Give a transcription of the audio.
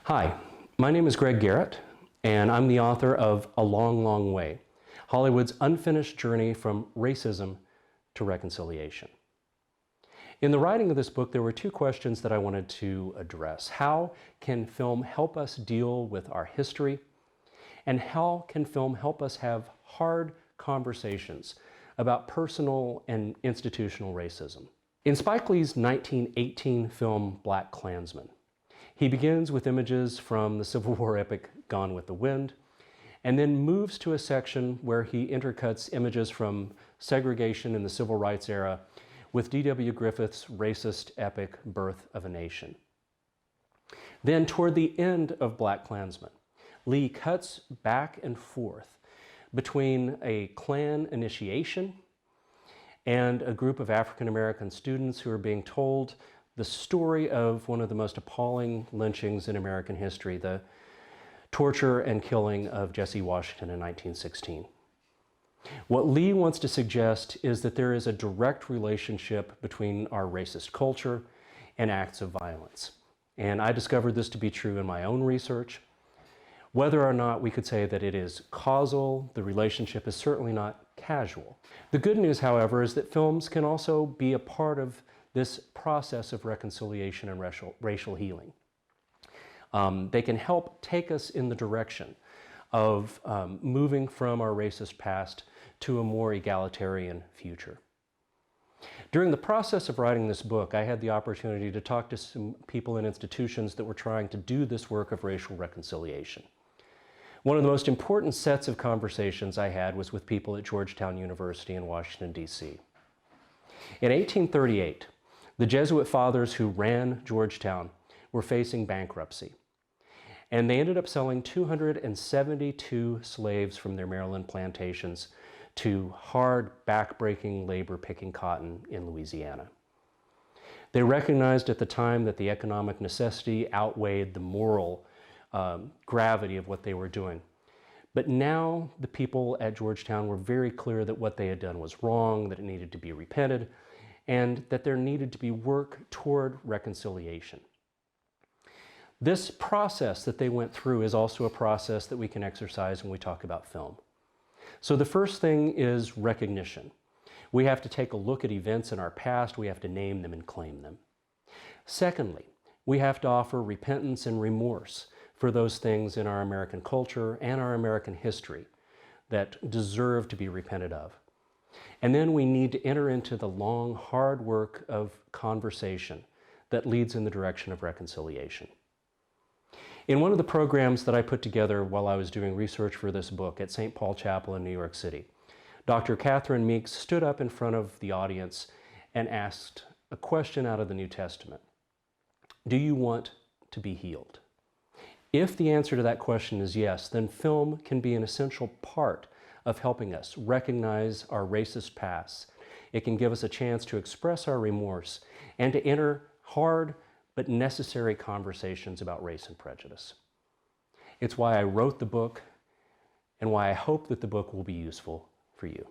Hi, my name is Greg Garrett, and I'm the author of A Long, Long Way, Hollywood's unfinished journey from racism to reconciliation. In the writing of this book, there were two questions that I wanted to address. How can film help us deal with our history? And how can film help us have hard conversations about personal and institutional racism? In Spike Lee's 1918 film Black Klansman, he begins with images from the Civil War epic Gone with the Wind, and then moves to a section where he intercuts images from segregation in the Civil Rights era with D.W. Griffith's racist epic Birth of a Nation. Then, toward the end of Black Klansman, Lee cuts back and forth between a Klan initiation and a group of African American students who are being told the story of one of the most appalling lynchings in American history, the torture and killing of Jesse Washington in 1916. What Lee wants to suggest is that there is a direct relationship between our racist culture and acts of violence. And I discovered this to be true in my own research. Whether or not we could say that it is causal, the relationship is certainly not casual. The good news, however, is that films can also be a part of this process of reconciliation and racial healing. They can help take us in the direction of moving from our racist past to a more egalitarian future. During the process of writing this book, I had the opportunity to talk to some people in institutions that were trying to do this work of racial reconciliation. One of the most important sets of conversations I had was with people at Georgetown University in Washington, D.C. In 1838, the Jesuit fathers who ran Georgetown were facing bankruptcy, and they ended up selling 272 slaves from their Maryland plantations to hard, back-breaking labor picking cotton in Louisiana. They recognized at the time that the economic necessity outweighed the moral gravity of what they were doing. But now the people at Georgetown were very clear that what they had done was wrong, that it needed to be repented, and that there needed to be work toward reconciliation. This process that they went through is also a process that we can exercise when we talk about film. So the first thing is recognition. We have to take a look at events in our past, we have to name them and claim them. Secondly, we have to offer repentance and remorse for those things in our American culture and our American history that deserve to be repented of. And then we need to enter into the long, hard work of conversation that leads in the direction of reconciliation. In one of the programs that I put together while I was doing research for this book at St. Paul Chapel in New York City, Dr. Catherine Meeks stood up in front of the audience and asked a question out of the New Testament. Do you want to be healed? If the answer to that question is yes, then film can be an essential part of helping us recognize our racist past. It can give us a chance to express our remorse and to enter hard but necessary conversations about race and prejudice. It's why I wrote the book and why I hope that the book will be useful for you.